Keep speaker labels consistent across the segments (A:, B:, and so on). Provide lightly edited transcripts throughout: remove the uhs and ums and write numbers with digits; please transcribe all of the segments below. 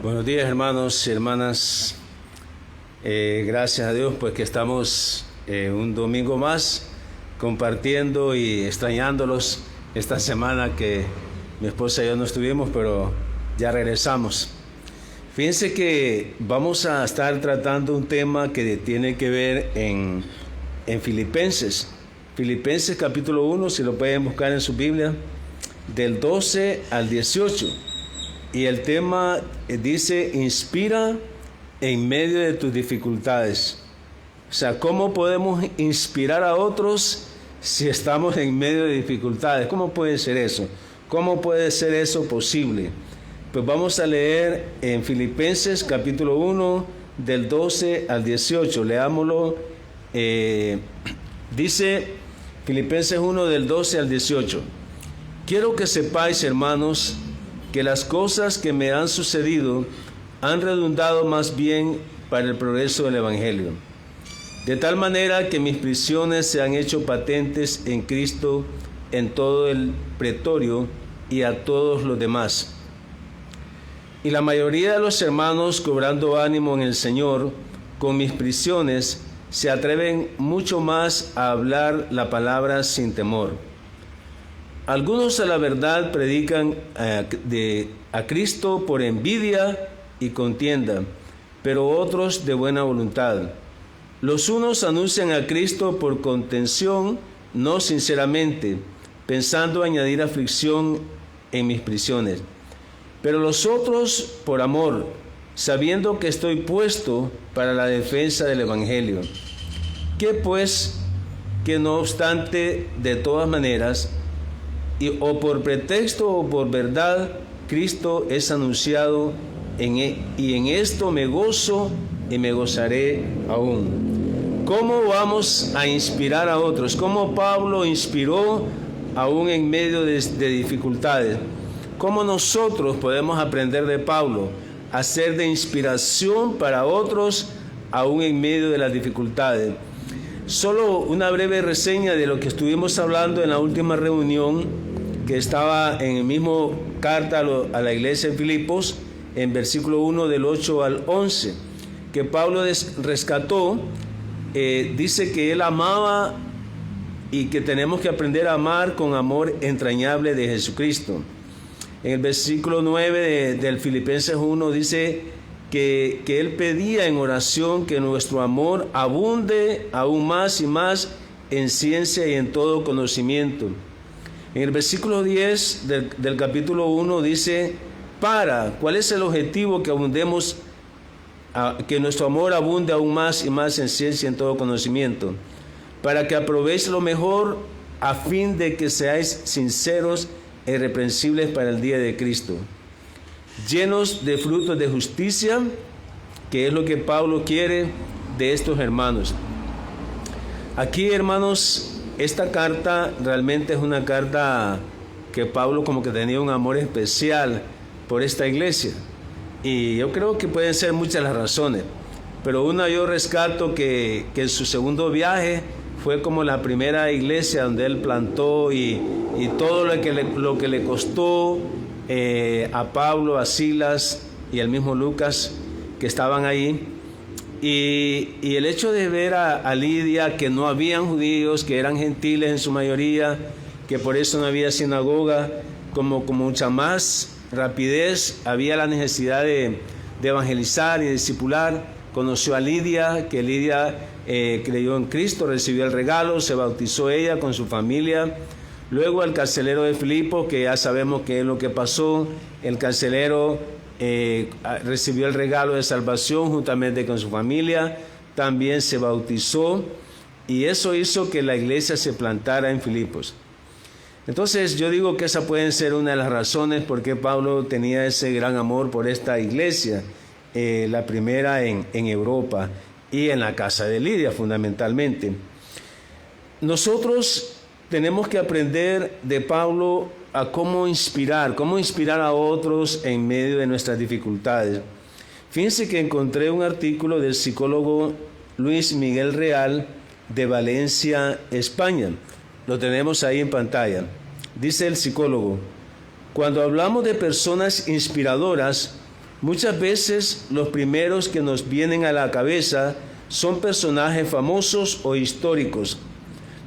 A: Buenos días, hermanos y hermanas. Gracias a Dios pues que estamos un domingo más compartiendo y extrañándolos esta semana que mi esposa y yo no estuvimos, pero ya regresamos. Fíjense que vamos a estar tratando un tema que tiene que ver en Filipenses. Filipenses capítulo 1, si lo pueden buscar en su Biblia, del 12 al 18. Y el tema dice, inspira en medio de tus dificultades. O sea, ¿cómo podemos inspirar a otros si estamos en medio de dificultades? ¿Cómo puede ser eso? ¿Cómo puede ser eso posible? Pues vamos a leer en Filipenses capítulo 1 del 12 al 18. Leámoslo. Dice Filipenses 1 del 12 al 18. Quiero que sepáis, hermanos, que las cosas que me han sucedido han redundado más bien para el progreso del Evangelio, de tal manera que mis prisiones se han hecho patentes en Cristo en todo el pretorio y a todos los demás. Y la mayoría de los hermanos, cobrando ánimo en el Señor, con mis prisiones, se atreven mucho más a hablar la palabra sin temor. Algunos a la verdad predican a Cristo por envidia y contienda, pero otros de buena voluntad. Los unos anuncian a Cristo por contención, no sinceramente, pensando añadir aflicción en mis prisiones. Pero los otros por amor, sabiendo que estoy puesto para la defensa del Evangelio. Que pues, que no obstante, de todas maneras, o por pretexto o por verdad, Cristo es anunciado, y en esto me gozo y me gozaré aún. ¿Cómo vamos a inspirar a otros? ¿Cómo Pablo inspiró aún en medio de dificultades? ¿Cómo nosotros podemos aprender de Pablo a ser de inspiración para otros aún en medio de las dificultades? Solo una breve reseña de lo que estuvimos hablando en la última reunión, que estaba en el mismo carta a la iglesia en Filipos, en versículo 1 del 8 al 11, que Pablo rescató. Dice que él amaba y que tenemos que aprender a amar con amor entrañable de Jesucristo. En el versículo 9 del Filipenses 1 dice que él pedía en oración que nuestro amor abunde aún más y más en ciencia y en todo conocimiento. En el versículo 10 del capítulo 1 dice, ¿cuál es el objetivo? Que abundemos, que nuestro amor abunde aún más y más en ciencia y en todo conocimiento, para que aprobéis lo mejor, a fin de que seáis sinceros e irreprensibles para el día de Cristo, llenos de frutos de justicia, que es lo que Pablo quiere de estos hermanos. Aquí, hermanos, esta carta realmente es una carta que Pablo como que tenía un amor especial por esta iglesia. Y yo creo que pueden ser muchas las razones, pero una yo rescato que en su segundo viaje fue como la primera iglesia donde él plantó y todo lo que le costó a Pablo, a Silas y al mismo Lucas que estaban ahí. Y el hecho de ver a Lidia, que no habían judíos, que eran gentiles en su mayoría, que por eso no había sinagoga, como mucha más rapidez había la necesidad de evangelizar y de discipular. Conoció a Lidia, que Lidia creyó en Cristo, recibió el regalo, se bautizó ella con su familia. Luego al carcelero de Filipos, que ya sabemos qué es lo que pasó. El carcelero recibió el regalo de salvación juntamente con su familia, también se bautizó, y eso hizo que la iglesia se plantara en Filipos. Entonces yo digo que esa puede ser una de las razones por qué Pablo tenía ese gran amor por esta iglesia, la primera en Europa y en la casa de Lidia fundamentalmente. Nosotros tenemos que aprender de Pablo a cómo inspirar a otros en medio de nuestras dificultades. Fíjense que encontré un artículo del psicólogo Luis Miguel Real de Valencia, España. Lo tenemos ahí en pantalla. Dice el psicólogo: cuando hablamos de personas inspiradoras, Muchas veces los primeros que nos vienen a la cabeza son personajes famosos o históricos,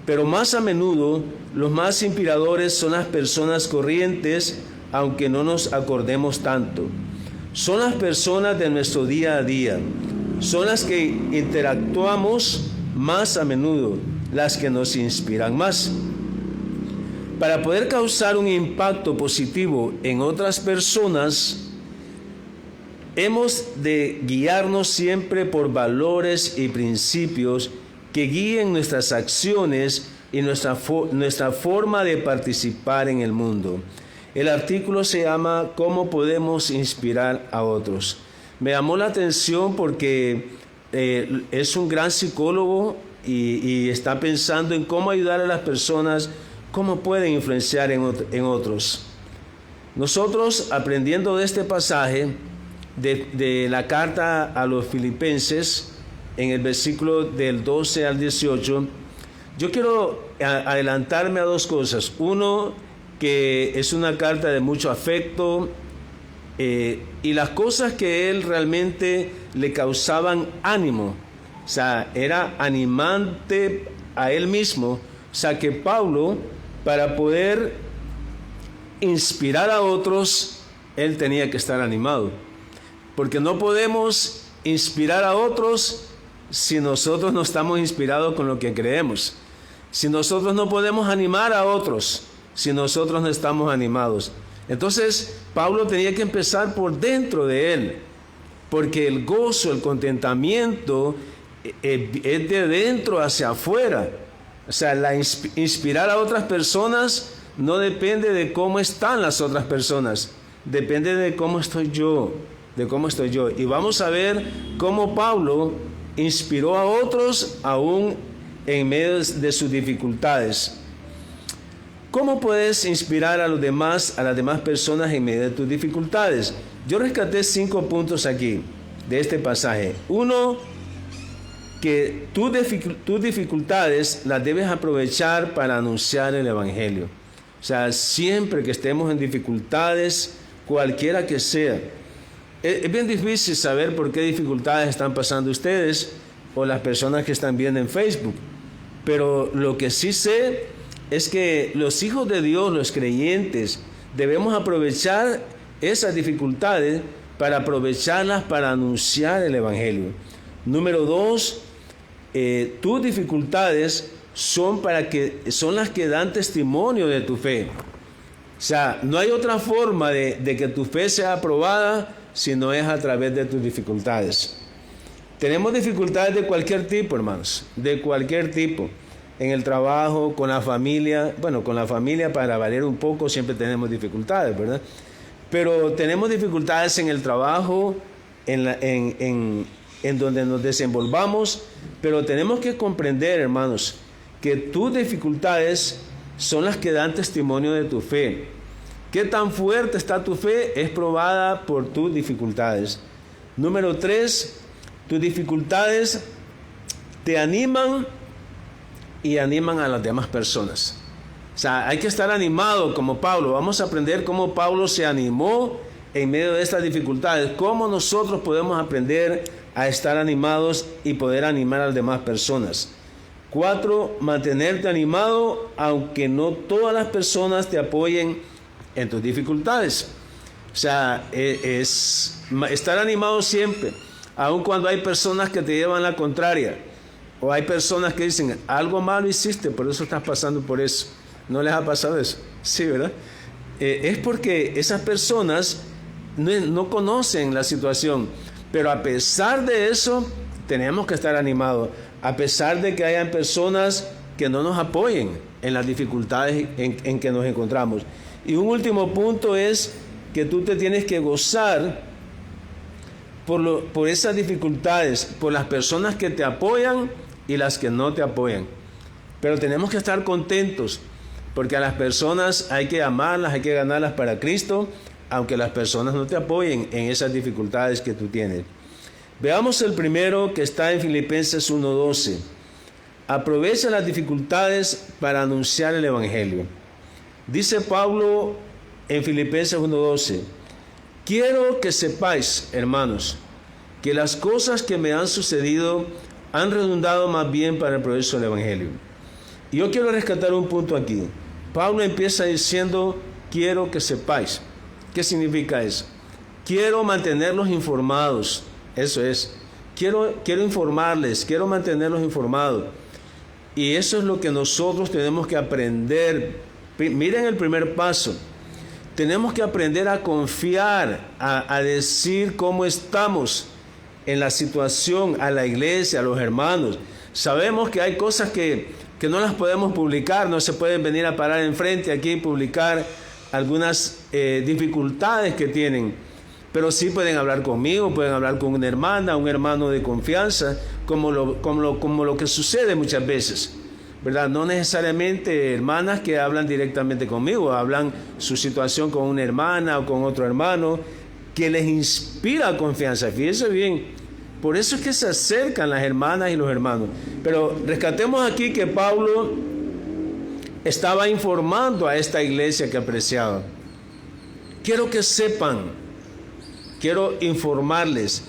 A: pero más a menudo los más inspiradores son las personas corrientes, aunque no nos acordemos tanto. Son las personas de nuestro día a día, son las que interactuamos más a menudo, las que nos inspiran más. Para poder causar un impacto positivo en otras personas, hemos de guiarnos siempre por valores y principios que guíen nuestras acciones y nuestra forma de participar en el mundo. El artículo se llama ¿Cómo podemos inspirar a otros? Me llamó la atención porque es un gran psicólogo y está pensando en cómo ayudar a las personas, cómo pueden influenciar en otros. Nosotros, aprendiendo de este pasaje de la carta a los Filipenses, en el versículo del 12 al 18, yo quiero adelantarme a dos cosas. Uno, que es una carta de mucho afecto, y las cosas que él realmente le causaban ánimo, o sea, era animante a él mismo. O sea, que Pablo, para poder inspirar a otros, él tenía que estar animado, porque no podemos inspirar a otros si nosotros no estamos inspirados con lo que creemos. Si nosotros no podemos animar a otros si nosotros no estamos animados. Entonces Pablo tenía que empezar por dentro de él, porque el gozo, el contentamiento es de dentro hacia afuera. O sea, inspirar a otras personas no depende de cómo están las otras personas, depende de cómo estoy yo, Y vamos a ver cómo Pablo inspiró a otros aún en medio de sus dificultades. ¿Cómo puedes inspirar a las demás personas en medio de tus dificultades? Yo rescaté 5 puntos aquí de este pasaje. Uno, que tus dificultades las debes aprovechar para anunciar el Evangelio. O sea, siempre que estemos en dificultades, cualquiera que sea. Es bien difícil saber por qué dificultades están pasando ustedes o las personas que están viendo en Facebook. Pero lo que sí sé es que los hijos de Dios, los creyentes, debemos aprovechar esas dificultades para aprovecharlas para anunciar el Evangelio. Número 2, tus dificultades son las que dan testimonio de tu fe. O sea, no hay otra forma de que tu fe sea aprobada si no es a través de tus dificultades. Tenemos dificultades de cualquier tipo, hermanos, de cualquier tipo. En el trabajo, con la familia. Bueno, con la familia, para valer un poco, siempre tenemos dificultades, ¿verdad? Pero tenemos dificultades en el trabajo, en donde nos desenvolvamos. Pero tenemos que comprender, hermanos, que tus dificultades son las que dan testimonio de tu fe. ¿Qué tan fuerte está tu fe? Es probada por tus dificultades. Número 3, tus dificultades te animan y animan a las demás personas. O sea, hay que estar animado como Pablo. Vamos a aprender cómo Pablo se animó en medio de estas dificultades. Cómo nosotros podemos aprender a estar animados y poder animar a las demás personas. 4, mantenerte animado aunque no todas las personas te apoyen en tus dificultades. O sea, es estar animado siempre, aun cuando hay personas que te llevan la contraria. O hay personas que dicen, algo malo hiciste, por eso estás pasando por eso. ¿No les ha pasado eso? Sí, ¿verdad? Es porque esas personas no conocen la situación. Pero a pesar de eso, tenemos que estar animados. A pesar de que hayan personas que no nos apoyen en las dificultades en que nos encontramos. Y un último punto es que tú te tienes que gozar por esas dificultades, por las personas que te apoyan y las que no te apoyan. Pero tenemos que estar contentos, porque a las personas hay que amarlas, hay que ganarlas para Cristo, aunque las personas no te apoyen en esas dificultades que tú tienes. Veamos el primero, que está en Filipenses 1:12. Aprovecha las dificultades para anunciar el Evangelio. Dice Pablo en Filipenses 1:12, quiero que sepáis, hermanos, que las cosas que me han sucedido han redundado más bien para el progreso del Evangelio. Y yo quiero rescatar un punto aquí. Pablo empieza diciendo, quiero que sepáis. ¿Qué significa eso? Quiero mantenerlos informados. Eso es. Quiero informarles, quiero mantenerlos informados. Y eso es lo que nosotros tenemos que aprender. Miren el primer paso. Tenemos que aprender a confiar, a decir cómo estamos en la situación, a la iglesia, a los hermanos. Sabemos que hay cosas que no las podemos publicar, no se pueden venir a parar enfrente aquí y publicar algunas dificultades que tienen, pero sí pueden hablar conmigo, pueden hablar con una hermana, un hermano de confianza, como lo que sucede muchas veces, ¿verdad? No necesariamente hermanas que hablan directamente conmigo, hablan su situación con una hermana o con otro hermano, que les inspira confianza. Fíjense bien, por eso es que se acercan las hermanas y los hermanos. Pero rescatemos aquí que Pablo estaba informando a esta iglesia que apreciaba. Quiero que sepan, quiero informarles,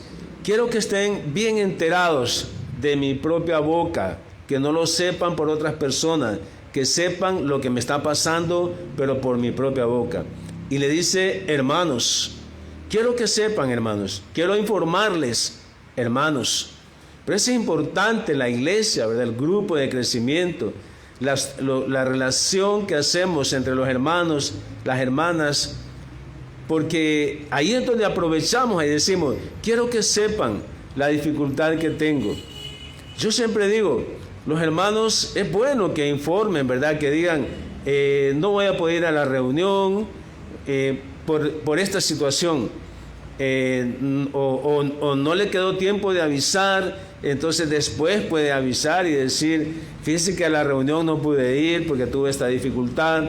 A: quiero que estén bien enterados de mi propia boca, que no lo sepan por otras personas, que sepan lo que me está pasando, pero por mi propia boca. Y le dice, hermanos, quiero que sepan, hermanos, quiero informarles, hermanos. Pero es importante la iglesia, ¿verdad? El grupo de crecimiento, la relación que hacemos entre los hermanos, las hermanas, porque ahí es donde aprovechamos y decimos, quiero que sepan la dificultad que tengo. Yo siempre digo, los hermanos es bueno que informen, ¿verdad? Que digan, no voy a poder ir a la reunión por esta situación, o no le quedó tiempo de avisar, entonces después puede avisar y decir, fíjense que a la reunión no pude ir porque tuve esta dificultad.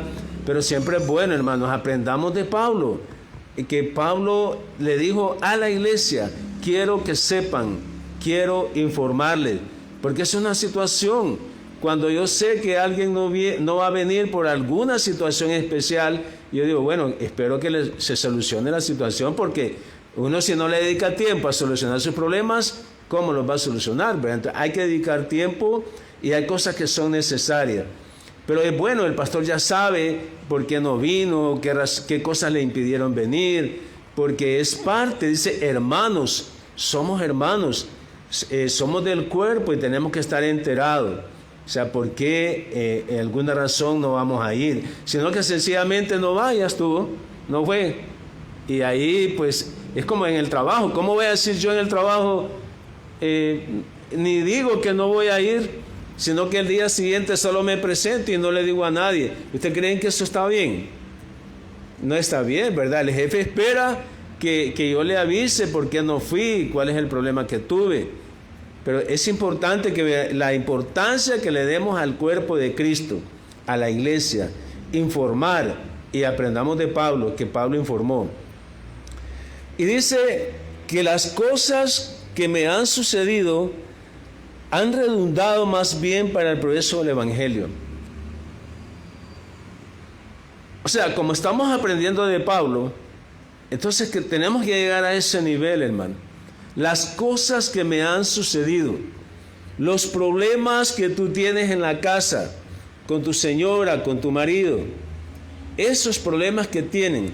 A: Pero siempre es bueno, hermanos, aprendamos de Pablo, y que Pablo le dijo a la iglesia, quiero que sepan, quiero informarles, porque es una situación. Cuando yo sé que alguien no va a venir por alguna situación especial, yo digo, bueno, espero que se solucione la situación, porque uno, si no le dedica tiempo a solucionar sus problemas, ¿cómo los va a solucionar? Entonces, hay que dedicar tiempo y hay cosas que son necesarias. Pero es bueno, el pastor ya sabe por qué no vino, qué cosas le impidieron venir, porque es parte, dice, hermanos, somos hermanos, somos del cuerpo y tenemos que estar enterados. O sea, ¿por qué en alguna razón no vamos a ir? Sino que sencillamente no vayas tú, no fue. Y ahí pues es como en el trabajo. ¿Cómo voy a decir yo en el trabajo? Ni digo que no voy a ir, sino que el día siguiente solo me presento y no le digo a nadie. ¿Ustedes creen que eso está bien? No está bien, ¿verdad? El jefe espera que yo le avise por qué no fui, cuál es el problema que tuve. Pero es importante que vea la importancia que le demos al cuerpo de Cristo, a la iglesia, informar, y aprendamos de Pablo, que Pablo informó. Y dice que las cosas que me han sucedido han redundado más bien para el progreso del Evangelio. O sea, como estamos aprendiendo de Pablo, entonces que tenemos que llegar a ese nivel, hermano. Las cosas que me han sucedido, los problemas que tú tienes en la casa, con tu señora, con tu marido, esos problemas que tienen,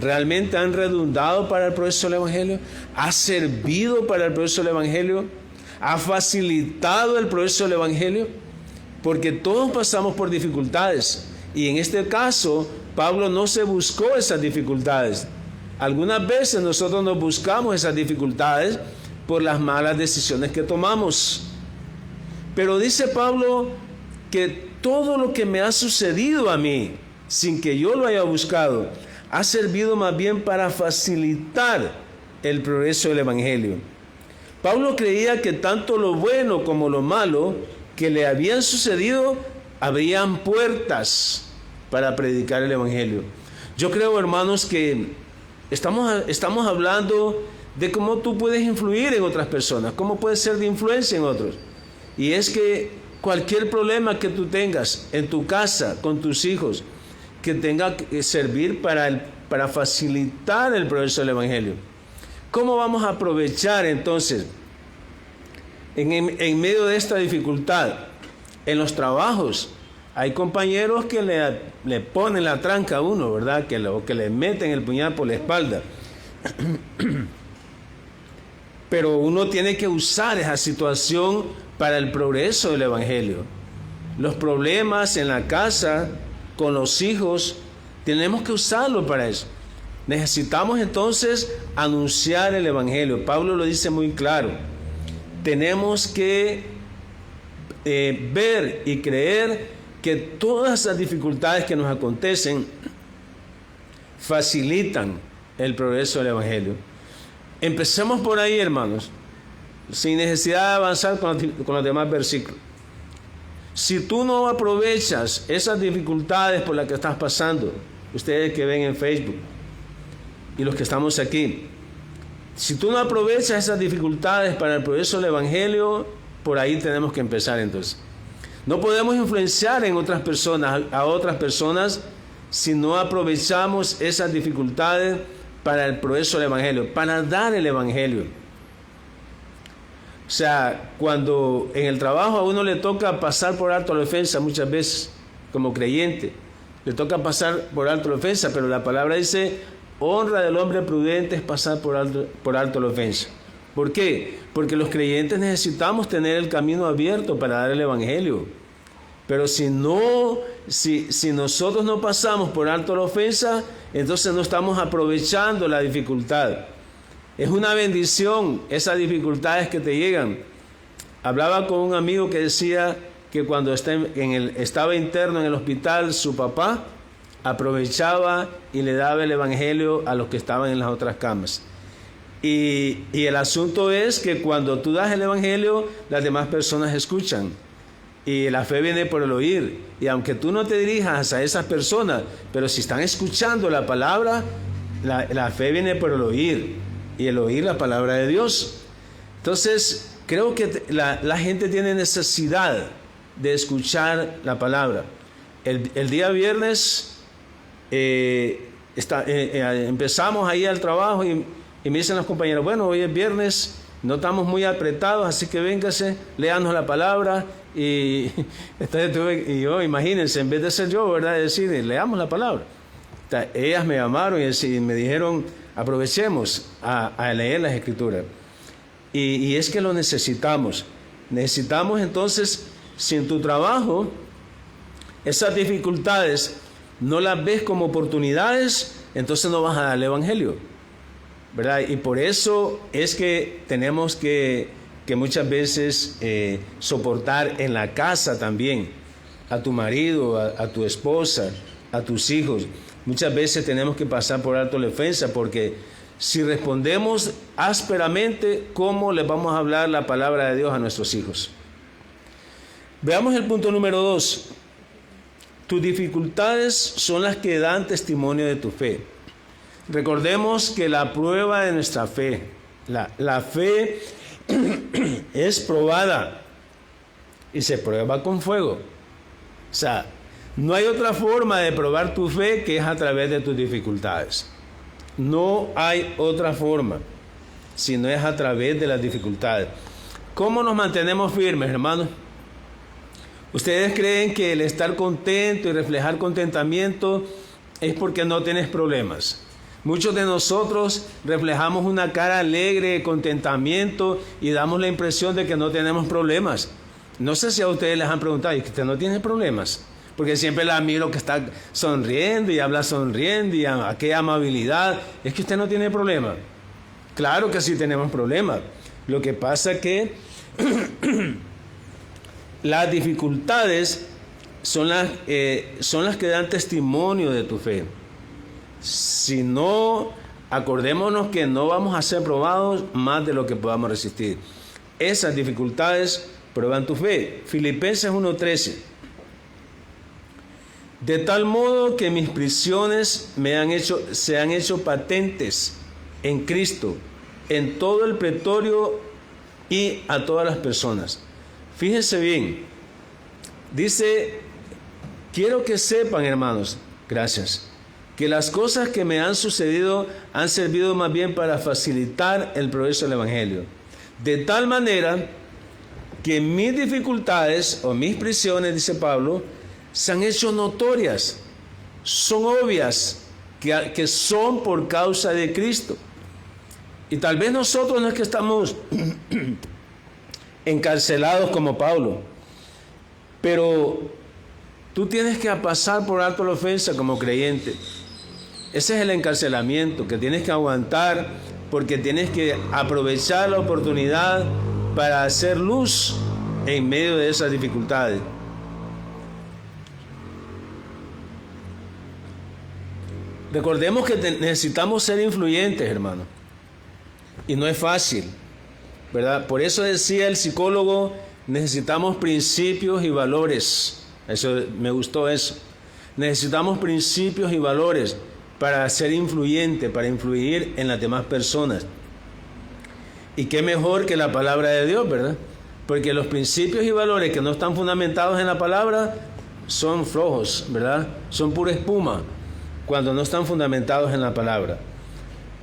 A: ¿realmente han redundado para el progreso del Evangelio? ¿Ha servido para el progreso del Evangelio? ¿Ha facilitado el progreso del Evangelio? Porque todos pasamos por dificultades, y en este caso, Pablo no se buscó esas dificultades. Algunas veces nosotros nos buscamos esas dificultades por las malas decisiones que tomamos. Pero dice Pablo que todo lo que me ha sucedido a mí, sin que yo lo haya buscado, ha servido más bien para facilitar el progreso del Evangelio. Pablo creía que tanto lo bueno como lo malo que le habían sucedido, abrían puertas para predicar el Evangelio. Yo creo, hermanos, que estamos hablando de cómo tú puedes influir en otras personas, cómo puedes ser de influencia en otros. Y es que cualquier problema que tú tengas en tu casa, con tus hijos, que tenga que servir para para facilitar el progreso del Evangelio. ¿Cómo vamos a aprovechar entonces en medio de esta dificultad? En los trabajos hay compañeros que le ponen la tranca a uno, ¿verdad? Que le meten el puñal por la espalda. Pero uno tiene que usar esa situación para el progreso del Evangelio. Los problemas en la casa, con los hijos, tenemos que usarlo para eso. Necesitamos entonces anunciar el Evangelio. Pablo lo dice muy claro. Tenemos que ver y creer que todas las dificultades que nos acontecen facilitan el progreso del Evangelio. Empecemos por ahí, hermanos, sin necesidad de avanzar con los demás versículos. Si tú no aprovechas esas dificultades por las que estás pasando, ustedes que ven en Facebook y los que estamos aquí, si tú no aprovechas esas dificultades para el progreso del Evangelio, por ahí tenemos que empezar entonces. No podemos influenciar en otras personas, a otras personas, si no aprovechamos esas dificultades para el progreso del Evangelio, para dar el Evangelio. O sea, cuando en el trabajo a uno le toca pasar por alto la ofensa muchas veces, como creyente, le toca pasar por alto la ofensa, pero la palabra dice, honra del hombre prudente es pasar por alto la ofensa. ¿Por qué? Porque los creyentes necesitamos tener el camino abierto para dar el Evangelio. Pero si nosotros no pasamos por alto la ofensa, entonces no estamos aprovechando la dificultad. Es una bendición esas dificultades que te llegan. Hablaba con un amigo que decía que cuando estaba interno en el hospital, su papá aprovechaba y le daba el Evangelio a los que estaban en las otras camas. Y el asunto es que cuando tú das el Evangelio, las demás personas escuchan. Y la fe viene por el oír. Y aunque tú no te dirijas a esas personas, pero si están escuchando la palabra, la fe viene por el oír. Y el oír la palabra de Dios. Entonces, creo que la gente tiene necesidad de escuchar la palabra. El día viernes empezamos ahí al trabajo y me dicen los compañeros, bueno, hoy es viernes, no estamos muy apretados, así que véngase, léanos la palabra. Y entonces imagínense, en vez de ser yo, ¿verdad?, decir, leamos la palabra. Ellas me llamaron y me dijeron, aprovechemos a leer las Escrituras. Y es que lo necesitamos. Necesitamos entonces, si en tu trabajo esas dificultades no las ves como oportunidades, entonces no vas a dar el Evangelio, ¿verdad? Y por eso es que tenemos que muchas veces soportar en la casa también a tu marido, a tu esposa, a tus hijos. Muchas veces tenemos que pasar por alto la ofensa, porque si respondemos ásperamente, ¿cómo les vamos a hablar la palabra de Dios a nuestros hijos? Veamos el punto número 2. Tus dificultades son las que dan testimonio de tu fe. Recordemos que la prueba de nuestra fe, la fe es probada y se prueba con fuego. O sea, no hay otra forma de probar tu fe que es a través de tus dificultades. No hay otra forma, si no es a través de las dificultades. ¿Cómo nos mantenemos firmes, hermanos? ¿Ustedes creen que el estar contento y reflejar contentamiento es porque no tienes problemas? Muchos de nosotros reflejamos una cara alegre de contentamiento y damos la impresión de que no tenemos problemas. No sé si a ustedes les han preguntado, ¿y que usted no tiene problemas? Porque siempre la miro que está sonriendo y habla sonriendo y aquella amabilidad. Es que usted no tiene problemas. Claro que sí tenemos problemas. Lo que pasa es que las dificultades son las que dan testimonio de tu fe. Si no, acordémonos que no vamos a ser probados más de lo que podamos resistir. Esas dificultades prueban tu fe. Filipenses 1:13. De tal modo que mis prisiones se han hecho patentes en Cristo, en todo el pretorio y a todas las personas. Fíjense bien, dice, quiero que sepan, hermanos, gracias, que las cosas que me han sucedido han servido más bien para facilitar el progreso del Evangelio. De tal manera que mis dificultades o mis prisiones, dice Pablo, se han hecho notorias, son obvias, que son por causa de Cristo. Y tal vez nosotros no es que estamos encarcelados como Pablo, pero tú tienes que pasar por alto la ofensa como creyente. Ese es el encarcelamiento que tienes que aguantar, porque tienes que aprovechar la oportunidad para hacer luz en medio de esas dificultades. Recordemos que necesitamos ser influyentes, hermano, y no es fácil, ¿verdad? Por eso decía el psicólogo, necesitamos principios y valores. Eso, me gustó eso. Necesitamos principios y valores para ser influyente, para influir en las demás personas. Y qué mejor que la palabra de Dios, ¿verdad? Porque los principios y valores que no están fundamentados en la palabra son flojos, ¿verdad? Son pura espuma cuando no están fundamentados en la palabra.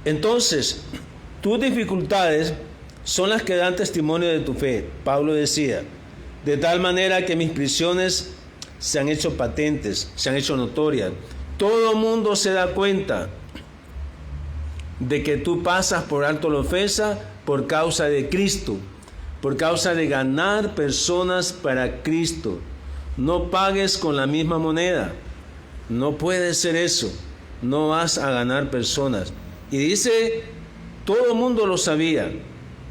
A: Entonces, tus dificultades son las que dan testimonio de tu fe. Pablo decía, de tal manera que mis prisiones se han hecho patentes, se han hecho notorias. Todo el mundo se da cuenta de que tú pasas por alto la ofensa por causa de Cristo, por causa de ganar personas para Cristo. No pagues con la misma moneda. No puede ser eso. No vas a ganar personas. Y dice, todo el mundo lo sabía,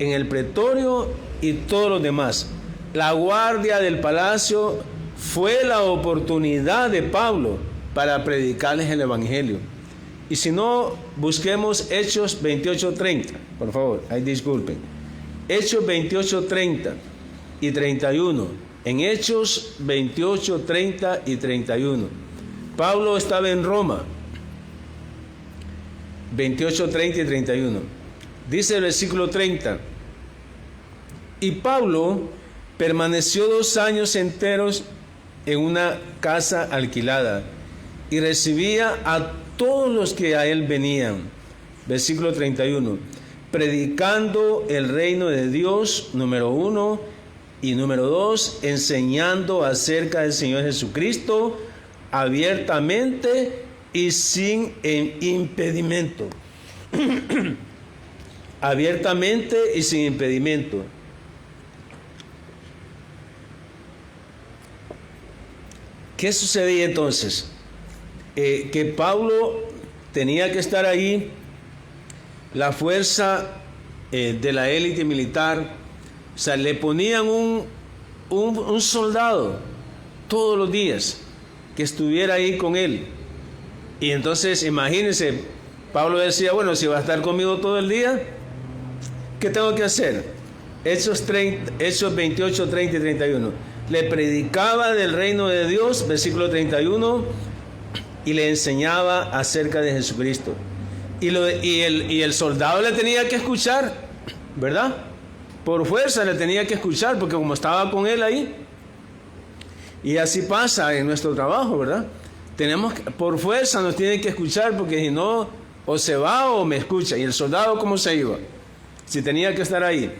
A: en el pretorio y todos los demás. La guardia del palacio fue la oportunidad de Pablo para predicarles el Evangelio. Y si no, busquemos Hechos 28:30, por favor, ahí disculpen. Hechos 28:30 y 31. En Hechos 28:30 y 31. Pablo estaba en Roma. 28:30 y 31. Dice el versículo 30. Y Pablo permaneció 2 años enteros en una casa alquilada y recibía a todos los que a él venían. Versículo 31. Predicando el reino de Dios, número 1, y número 2, enseñando acerca del Señor Jesucristo abiertamente y sin impedimento. Abiertamente y sin impedimento. ¿Qué sucedía entonces? Que Pablo tenía que estar ahí, la fuerza de la élite militar, o sea, le ponían un soldado todos los días que estuviera ahí con él. Y entonces, imagínense, Pablo decía, bueno, si va a estar conmigo todo el día, ¿qué tengo que hacer? Hechos 28, 30 y 31. Le predicaba del reino de Dios, versículo 31, y le enseñaba acerca de Jesucristo. Y el soldado le tenía que escuchar, ¿verdad? Por fuerza le tenía que escuchar, porque como estaba con él ahí. Y así pasa en nuestro trabajo, ¿verdad? Por fuerza nos tienen que escuchar, porque si no, o se va o me escucha. ¿Y el soldado cómo se iba? Si tenía que estar ahí.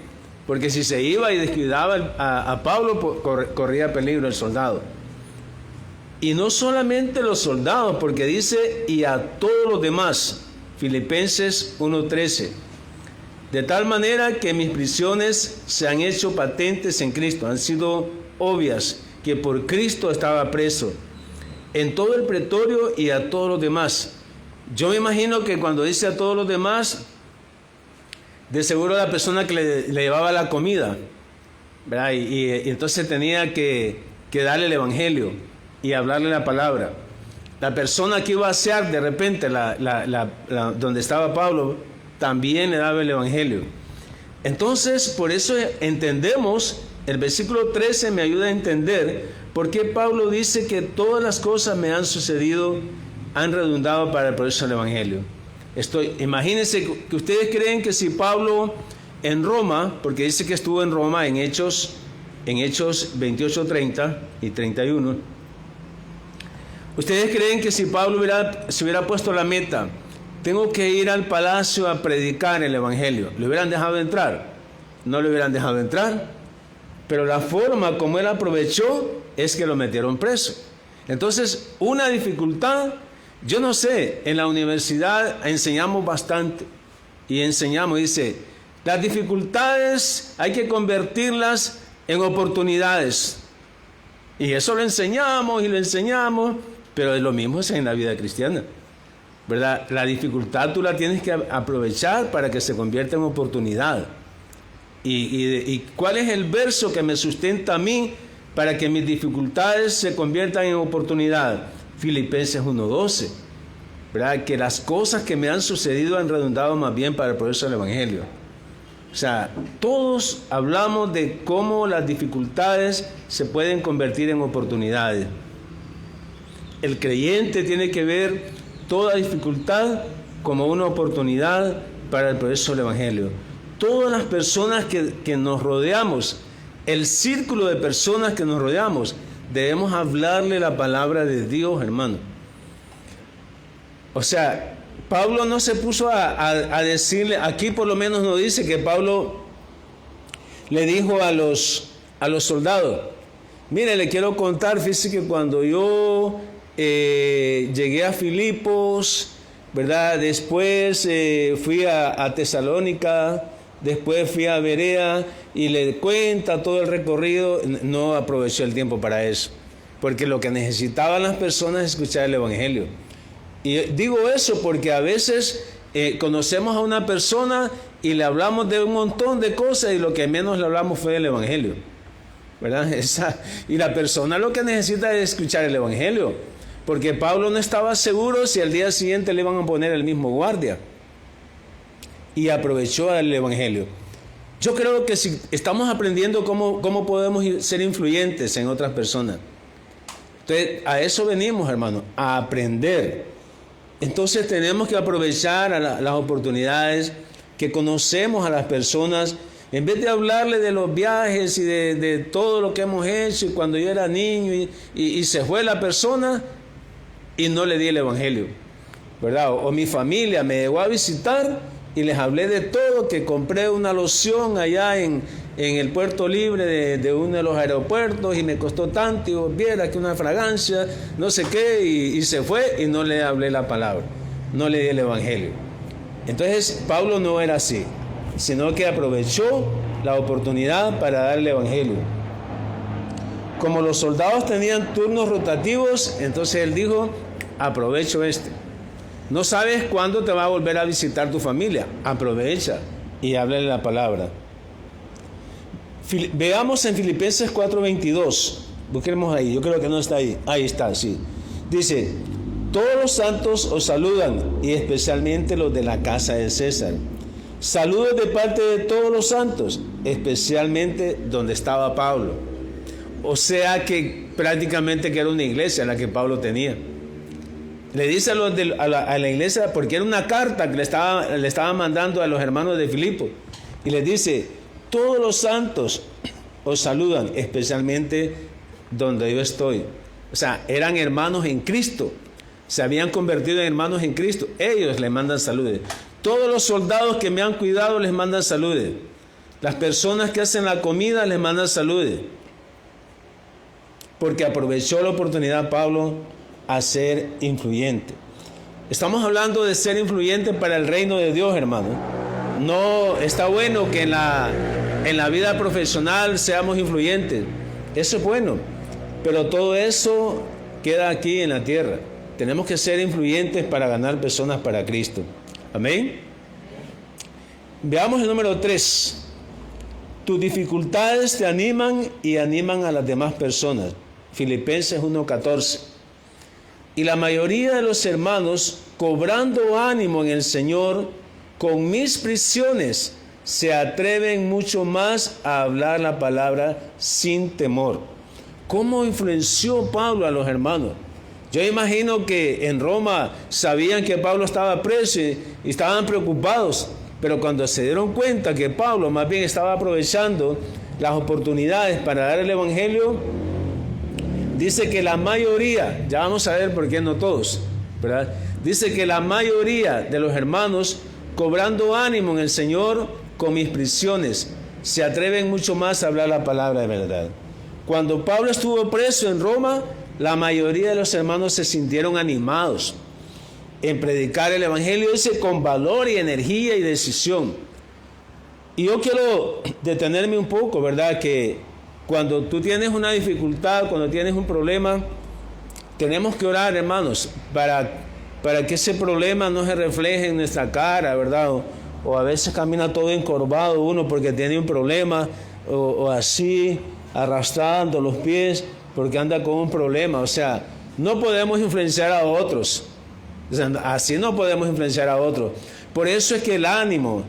A: Porque si se iba y descuidaba a Pablo, corría peligro el soldado. Y no solamente los soldados, porque dice, y a todos los demás. Filipenses 1:13. De tal manera que mis prisiones se han hecho patentes en Cristo, han sido obvias, que por Cristo estaba preso, en todo el pretorio y a todos los demás. Yo me imagino que cuando dice a todos los demás, de seguro la persona que le llevaba la comida, ¿verdad? Y entonces tenía que darle el evangelio y hablarle la palabra. La persona que iba a asear de repente donde estaba Pablo, también le daba el evangelio. Entonces, por eso entendemos, el versículo 13 me ayuda a entender por qué Pablo dice que todas las cosas me han sucedido, han redundado para el progreso del evangelio. Imagínense que ustedes creen que si Pablo en Roma, porque dice que estuvo en Roma en Hechos 28, 30 y 31, ¿Ustedes creen que si Pablo se hubiera puesto la meta, tengo que ir al palacio a predicar el evangelio, ¿le hubieran dejado entrar? No le hubieran dejado entrar, pero la forma como él aprovechó es que lo metieron preso. Entonces, una dificultad, yo no sé, en la universidad enseñamos bastante y enseñamos, dice, las dificultades hay que convertirlas en oportunidades. Y eso lo enseñamos y lo enseñamos, pero lo mismo es en la vida cristiana, ¿verdad? La dificultad tú la tienes que aprovechar para que se convierta en oportunidad. ¿Y cuál es el verso que me sustenta a mí para que mis dificultades se conviertan en oportunidad? Filipenses 1:12, ¿verdad? Que las cosas que me han sucedido han redundado más bien para el progreso del evangelio. O sea, todos hablamos de cómo las dificultades se pueden convertir en oportunidades. El creyente tiene que ver toda dificultad como una oportunidad para el progreso del evangelio. Todas las personas que nos rodeamos, el círculo de personas que nos rodeamos, debemos hablarle la palabra de Dios, hermano. O sea, Pablo no se puso a decirle, aquí por lo menos no dice que Pablo le dijo a los soldados, mire, le quiero contar, fíjese que cuando yo llegué a Filipos, ¿verdad? Después fui a Tesalónica, después fui a Berea, y le cuenta todo el recorrido. No aprovechó el tiempo para eso, porque lo que necesitaban las personas es escuchar el evangelio. Y digo eso porque a veces conocemos a una persona y le hablamos de un montón de cosas y lo que menos le hablamos fue del evangelio, ¿verdad? Y la persona lo que necesita es escuchar el evangelio, porque Pablo no estaba seguro si al día siguiente le iban a poner el mismo guardia, y aprovechó el evangelio. Yo creo que si estamos aprendiendo cómo podemos ser influyentes en otras personas, entonces a eso venimos, hermano, a aprender. Entonces tenemos que aprovechar las oportunidades que conocemos a las personas, en vez de hablarle de los viajes y de todo lo que hemos hecho y cuando yo era niño y se fue la persona y no le di el evangelio, ¿verdad? O mi familia me llegó a visitar y les hablé de todo, que compré una loción allá en el Puerto Libre de uno de los aeropuertos y me costó tanto, y viera que una fragancia, no sé qué, y se fue y no le hablé la palabra, no le di el evangelio. Entonces Pablo no era así, sino que aprovechó la oportunidad para dar el evangelio. Como los soldados tenían turnos rotativos, entonces él dijo, aprovecho este. No sabes cuándo te va a volver a visitar tu familia. Aprovecha y háblale la palabra. Veamos en Filipenses 4:22. Busquemos ahí. Yo creo que no está ahí. Ahí está, sí. Dice, todos los santos os saludan, y especialmente los de la casa de César. Saludos de parte de todos los santos, especialmente donde estaba Pablo. O sea que prácticamente que era una iglesia la que Pablo tenía. Le dice a la iglesia, porque era una carta que le estaba mandando a los hermanos de Filipo, y les dice, todos los santos os saludan, especialmente donde yo estoy. O sea, eran hermanos en Cristo, se habían convertido en hermanos en Cristo, ellos les mandan saludes. Todos los soldados que me han cuidado les mandan saludes. Las personas que hacen la comida les mandan saludes, porque aprovechó la oportunidad Pablo a ser influyente. Estamos hablando de ser influyente para el reino de Dios, hermano. No está bueno que en la vida profesional seamos influyentes. Eso es bueno, pero todo eso queda aquí en la tierra. Tenemos que ser influyentes para ganar personas para Cristo. Amén. Veamos el número 3. Tus dificultades te animan y animan a las demás personas. Filipenses 1:14. Y la mayoría de los hermanos, cobrando ánimo en el Señor, con mis prisiones, se atreven mucho más a hablar la palabra sin temor. ¿Cómo influenció Pablo a los hermanos? Yo imagino que en Roma sabían que Pablo estaba preso y estaban preocupados, pero cuando se dieron cuenta que Pablo más bien estaba aprovechando las oportunidades para dar el evangelio, dice que la mayoría, ya vamos a ver por qué no todos, ¿verdad? Dice que la mayoría de los hermanos, cobrando ánimo en el Señor con mis prisiones, se atreven mucho más a hablar la palabra de verdad. Cuando Pablo estuvo preso en Roma, la mayoría de los hermanos se sintieron animados en predicar el Evangelio, dice, con valor y energía y decisión. Y yo quiero detenerme un poco, ¿verdad? Que cuando tú tienes una dificultad, cuando tienes un problema, tenemos que orar, hermanos, para que ese problema no se refleje en nuestra cara, ¿verdad? O a veces camina todo encorvado uno porque tiene un problema, o así, arrastrando los pies porque anda con un problema. O sea, no podemos influenciar a otros. O sea, así no podemos influenciar a otros. Por eso es que el ánimo,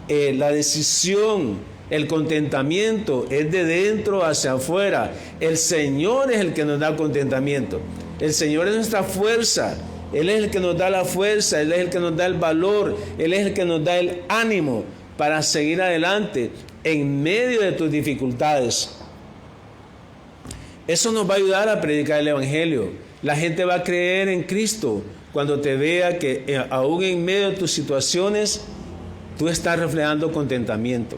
A: la decisión, el contentamiento es de dentro hacia afuera. El Señor es el que nos da contentamiento. El Señor es nuestra fuerza. Él es el que nos da la fuerza, Él es el que nos da el valor, Él es el que nos da el ánimo para seguir adelante en medio de tus dificultades. Eso nos va a ayudar a predicar el Evangelio. La gente va a creer en Cristo cuando te vea que aún en medio de tus situaciones tú estás reflejando contentamiento.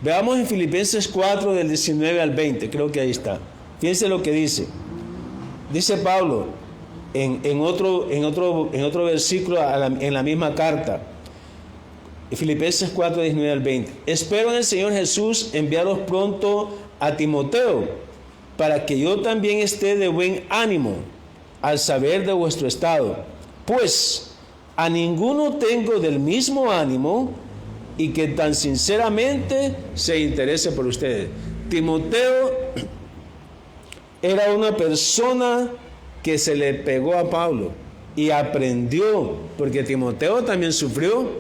A: Veamos en Filipenses 4 del 19 al 20, creo que ahí está. Fíjense lo que dice. Dice Pablo en otro versículo en la misma carta, Filipenses 4, 19 al 20. Espero en el Señor Jesús enviaros pronto a Timoteo, para que yo también esté de buen ánimo al saber de vuestro estado. Pues a ninguno tengo del mismo ánimo y que tan sinceramente se interese por ustedes. Timoteo era una persona que se le pegó a Pablo y aprendió, porque Timoteo también sufrió,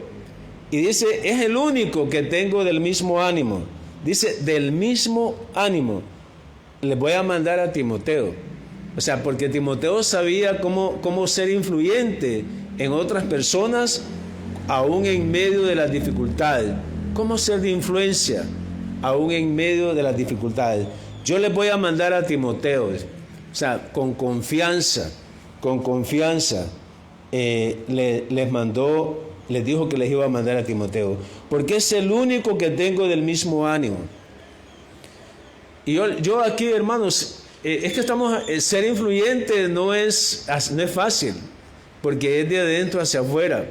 A: y dice, es el único que tengo del mismo ánimo. Dice, del mismo ánimo le voy a mandar a Timoteo. O sea, porque Timoteo sabía cómo ser influyente en otras personas, aún en medio de las dificultades. Cómo ser de influencia, aún en medio de las dificultades. Yo les voy a mandar a Timoteo. O sea, con confianza, les dijo que les iba a mandar a Timoteo, porque es el único que tengo del mismo ánimo. Y yo aquí, hermanos, es que ser influyente no es fácil, porque es de adentro hacia afuera.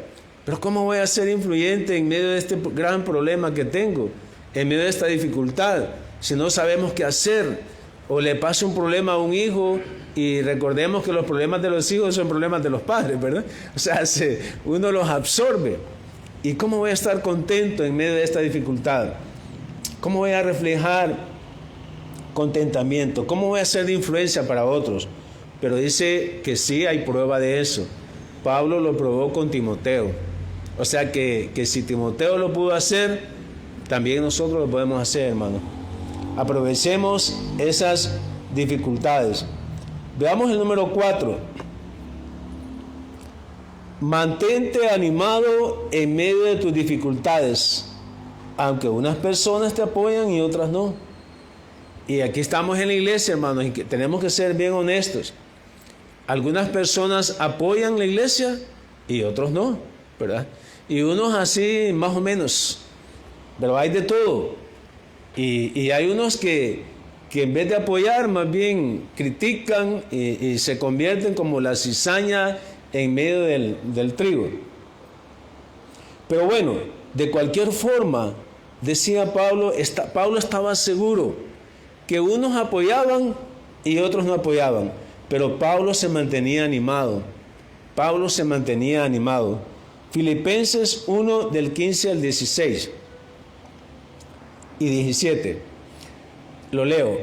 A: Pero ¿cómo voy a ser influyente en medio de este gran problema que tengo, en medio de esta dificultad, si no sabemos qué hacer? O le pasa un problema a un hijo, y recordemos que los problemas de los hijos son problemas de los padres, ¿verdad? O sea, uno los absorbe. ¿Y cómo voy a estar contento en medio de esta dificultad? ¿Cómo voy a reflejar contentamiento? ¿Cómo voy a ser de influencia para otros? Pero dice que sí hay prueba de eso. Pablo lo probó con Timoteo. O sea que si Timoteo lo pudo hacer, también nosotros lo podemos hacer, hermano. Aprovechemos esas dificultades. Veamos el número 4. Mantente animado en medio de tus dificultades, aunque unas personas te apoyan y otras no. Y aquí estamos en la iglesia, hermanos, y que tenemos que ser bien honestos. Algunas personas apoyan la iglesia y otros no, ¿verdad? Y unos así más o menos, pero hay de todo. Y hay unos que en vez de apoyar, más bien critican y se convierten como la cizaña en medio del trigo. Pero bueno, de cualquier forma, decía Pablo, Pablo estaba seguro que unos apoyaban y otros no apoyaban, pero Pablo se mantenía animado. Pablo se mantenía animado. Filipenses 1 del 15 al 16 y 17. Lo leo.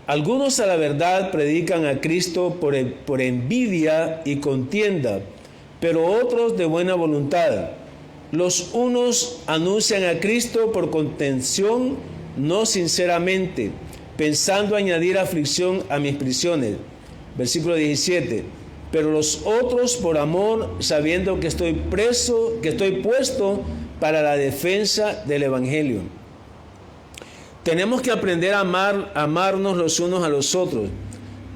A: Algunos a la verdad predican a Cristo por envidia y contienda, pero otros de buena voluntad. Los unos anuncian a Cristo por contención, no sinceramente, pensando añadir aflicción a mis prisiones. Versículo 17. Pero los otros por amor, sabiendo que estoy puesto para la defensa del Evangelio. Tenemos que aprender a amarnos los unos a los otros.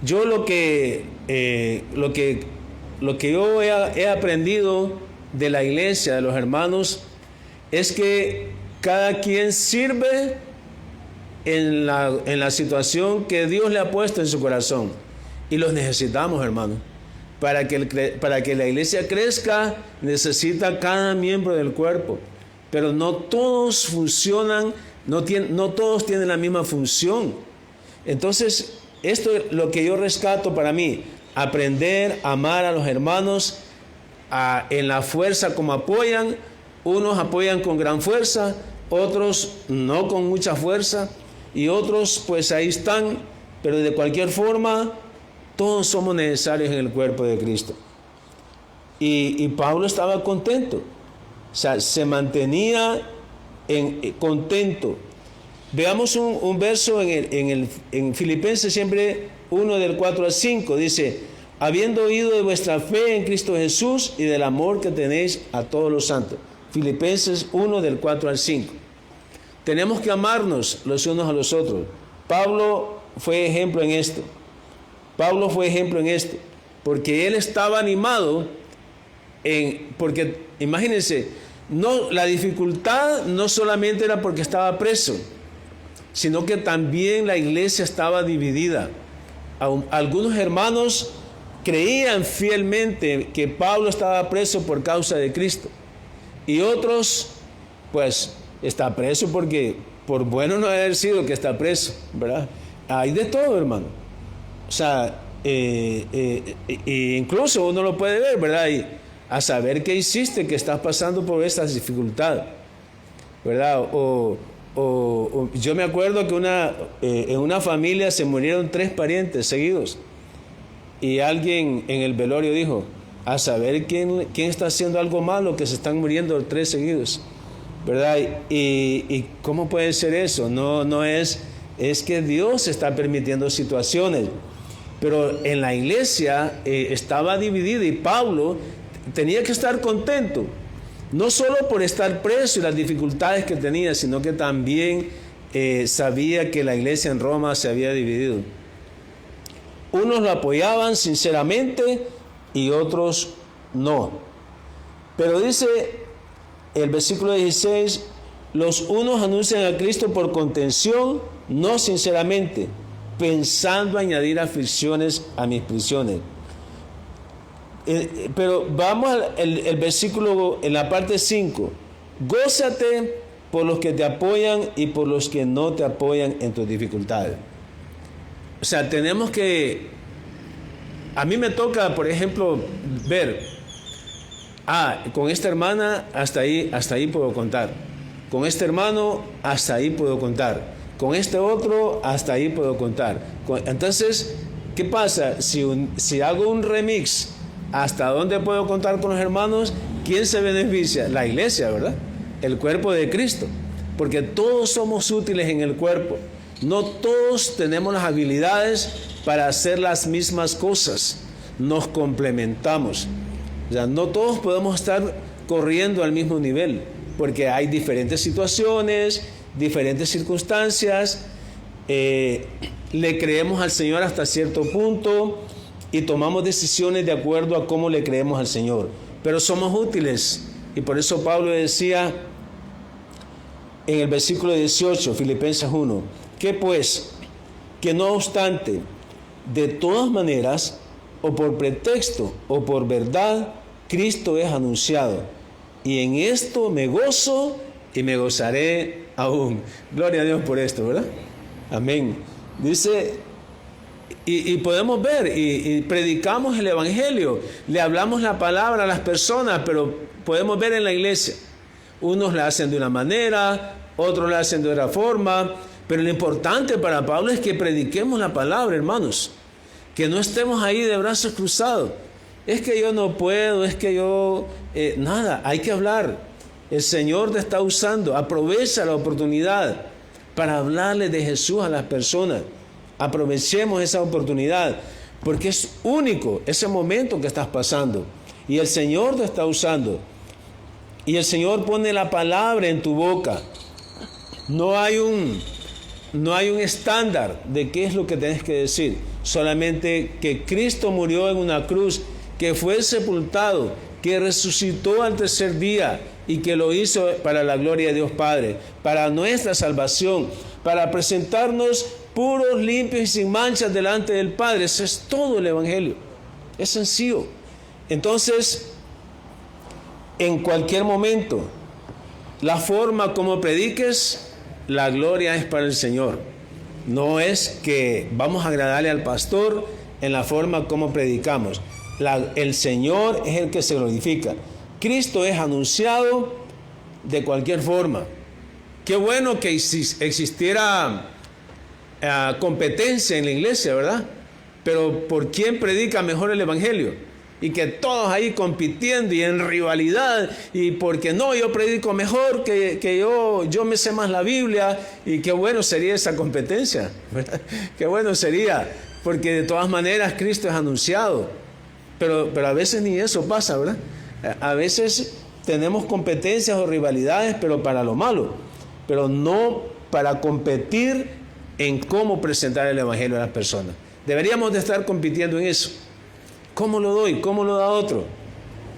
A: Yo lo que yo he aprendido de la iglesia, de los hermanos, es que cada quien sirve en la situación que Dios le ha puesto en su corazón. Y los necesitamos, hermanos. Para que la iglesia crezca, necesita cada miembro del cuerpo. Pero no todos funcionan, no todos tienen la misma función. Entonces, esto es lo que yo rescato para mí. Aprender a amar a los hermanos en la fuerza como apoyan. Unos apoyan con gran fuerza, otros no con mucha fuerza, y otros pues ahí están. Pero de cualquier forma, todos somos necesarios en el cuerpo de Cristo. Y Pablo estaba contento. O sea, se mantenía contento. Veamos un verso en Filipenses siempre 1 del 4 al 5. Dice, habiendo oído de vuestra fe en Cristo Jesús y del amor que tenéis a todos los santos. Filipenses 1 del 4 al 5. Tenemos que amarnos los unos a los otros. Pablo fue ejemplo en esto. Porque él estaba animado porque imagínense, la dificultad no solamente era porque estaba preso, sino que también la iglesia estaba dividida. Algunos hermanos creían fielmente que Pablo estaba preso por causa de Cristo, y otros pues está preso porque por bueno no haber sido que está preso, ¿verdad? Hay de todo, hermano. O sea, incluso uno lo puede ver, ¿verdad? Y a saber qué hiciste, que estás pasando por estas dificultades, ¿verdad? Yo me acuerdo que en una familia se murieron 3 parientes seguidos, y alguien en el velorio dijo, a saber quién está haciendo algo malo, que se están muriendo 3 seguidos, ¿verdad? Y ¿cómo puede ser eso? No es que Dios está permitiendo situaciones. Pero en la iglesia estaba dividida, y Pablo tenía que estar contento, no solo por estar preso y las dificultades que tenía, sino que también sabía que la iglesia en Roma se había dividido. Unos lo apoyaban sinceramente y otros no. Pero dice el versículo 16, los unos anuncian a Cristo por contención, no sinceramente, pensando añadir aflicciones a mis prisiones. Pero vamos al versículo en la parte 5. Gózate por los que te apoyan y por los que no te apoyan en tus dificultades. O sea, tenemos que... A mí me toca, por ejemplo, ver, con esta hermana hasta ahí puedo contar. Con este hermano hasta ahí puedo contar. Con este otro, hasta ahí puedo contar. Entonces, ¿qué pasa? Si hago un remix, ¿hasta dónde puedo contar con los hermanos? ¿Quién se beneficia? La iglesia, ¿verdad? El cuerpo de Cristo. Porque todos somos útiles en el cuerpo. No todos tenemos las habilidades para hacer las mismas cosas. Nos complementamos. O sea, no todos podemos estar corriendo al mismo nivel, porque hay diferentes situaciones, diferentes circunstancias. Le creemos al Señor hasta cierto punto y tomamos decisiones de acuerdo a cómo le creemos al Señor, pero somos útiles. Y por eso Pablo decía en el versículo 18, Filipenses 1, que pues, que no obstante, de todas maneras, o por pretexto o por verdad, Cristo es anunciado, y en esto me gozo y me gozaré aún. Gloria a Dios por esto, ¿verdad? Amén. Dice, y podemos ver, y predicamos el evangelio, le hablamos la palabra a las personas, pero podemos ver en la iglesia, unos la hacen de una manera, otros la hacen de otra forma, pero lo importante para Pablo es que prediquemos la palabra, hermanos, que no estemos ahí de brazos cruzados. Es que yo no puedo, es que yo... nada, hay que hablar. El Señor te está usando. Aprovecha la oportunidad para hablarle de Jesús a las personas. Aprovechemos esa oportunidad, porque es único ese momento que estás pasando. Y el Señor te está usando. Y el Señor pone la palabra en tu boca. No hay un estándar de qué es lo que tienes que decir. solamente que Cristo murió en una cruz, que fue sepultado, que resucitó al tercer día y que lo hizo para la gloria de Dios Padre, para nuestra salvación, para presentarnos puros, limpios y sin manchas delante del Padre. Eso es todo el Evangelio. Es sencillo. Entonces, en cualquier momento, la forma como prediques, la gloria es para el Señor. No es que vamos a agradarle al pastor en la forma como predicamos. El Señor es el que se glorifica. Cristo es anunciado de cualquier forma. Qué bueno que existiera competencia en la iglesia, ¿verdad? Pero ¿por quién predica mejor el Evangelio? Y que todos ahí compitiendo y en rivalidad, y porque no, yo predico mejor, que yo me sé más la Biblia, y qué bueno sería esa competencia, ¿verdad? Qué bueno sería, porque de todas maneras Cristo es anunciado, pero a veces ni eso pasa, ¿verdad? A veces tenemos competencias o rivalidades, pero para lo malo, pero no para competir en cómo presentar el Evangelio a las personas. Deberíamos de estar compitiendo en eso. ¿Cómo lo doy? ¿Cómo lo da otro?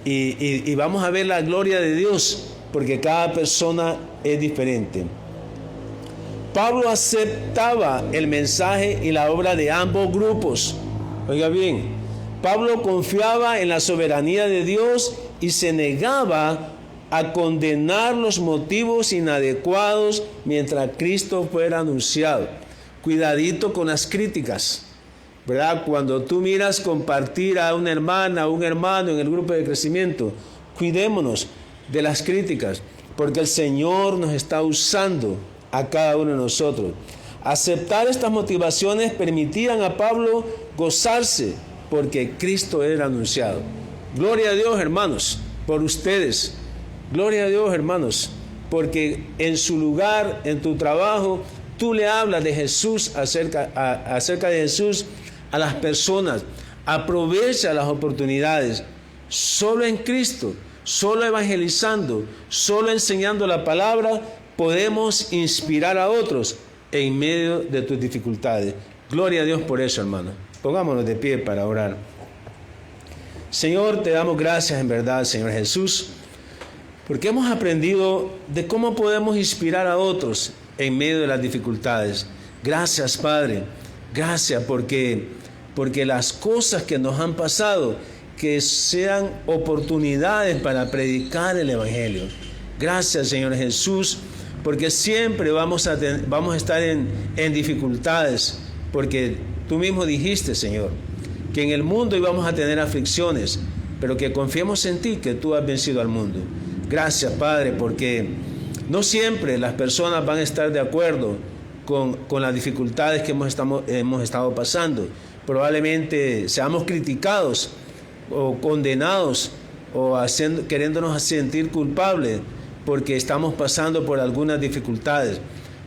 A: Y vamos a ver la gloria de Dios, porque cada persona es diferente. Pablo aceptaba el mensaje y la obra de ambos grupos. Oiga bien, Pablo confiaba en la soberanía de Dios y se negaba a condenar los motivos inadecuados mientras Cristo fuera anunciado. Cuidadito con las críticas, ¿verdad? Cuando tú miras compartir a una hermana o un hermano en el grupo de crecimiento, cuidémonos de las críticas, porque el Señor nos está usando a cada uno de nosotros. Aceptar estas motivaciones permitían a Pablo gozarse, porque Cristo era anunciado. Gloria a Dios, hermanos, por ustedes. Gloria a Dios, hermanos, porque en su lugar, en tu trabajo, tú le hablas de Jesús, acerca de Jesús a las personas. Aprovecha las oportunidades. Solo en Cristo, solo evangelizando, solo enseñando la palabra, podemos inspirar a otros en medio de tus dificultades. Gloria a Dios por eso, hermano. Pongámonos de pie para orar. Señor, te damos gracias en verdad, Señor Jesús, porque hemos aprendido de cómo podemos inspirar a otros en medio de las dificultades. Gracias, Padre. Gracias porque las cosas que nos han pasado, que sean oportunidades para predicar el Evangelio. Gracias, Señor Jesús, porque siempre vamos a estar en dificultades, porque tú mismo dijiste, Señor, que en el mundo íbamos a tener aflicciones, pero que confiemos en ti, que tú has vencido al mundo. Gracias, Padre, porque no siempre las personas van a estar de acuerdo con las dificultades que hemos estado pasando. Probablemente seamos criticados o condenados o queriéndonos sentir culpables porque estamos pasando por algunas dificultades.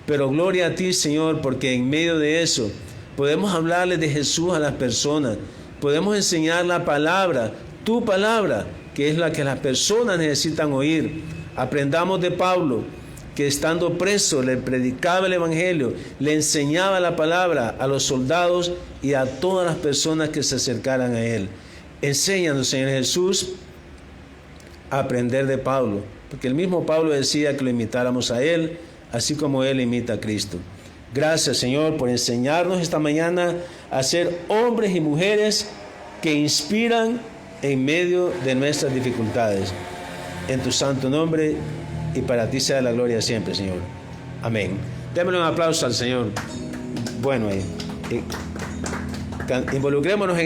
A: Pero gloria a ti, Señor, porque en medio de eso podemos hablarles de Jesús a las personas. Podemos enseñar la palabra, tu palabra, que es la que las personas necesitan oír. Aprendamos de Pablo, que estando preso le predicaba el Evangelio, le enseñaba la palabra a los soldados y a todas las personas que se acercaran a él. Enséñanos, Señor Jesús, a aprender de Pablo, porque el mismo Pablo decía que lo imitáramos a él, así como él imita a Cristo. Gracias, Señor, por enseñarnos esta mañana a ser hombres y mujeres que inspiran en medio de nuestras dificultades. En tu santo nombre, y para ti sea la gloria siempre, Señor. Amén. Démosle un aplauso al Señor. Bueno, involucrémonos en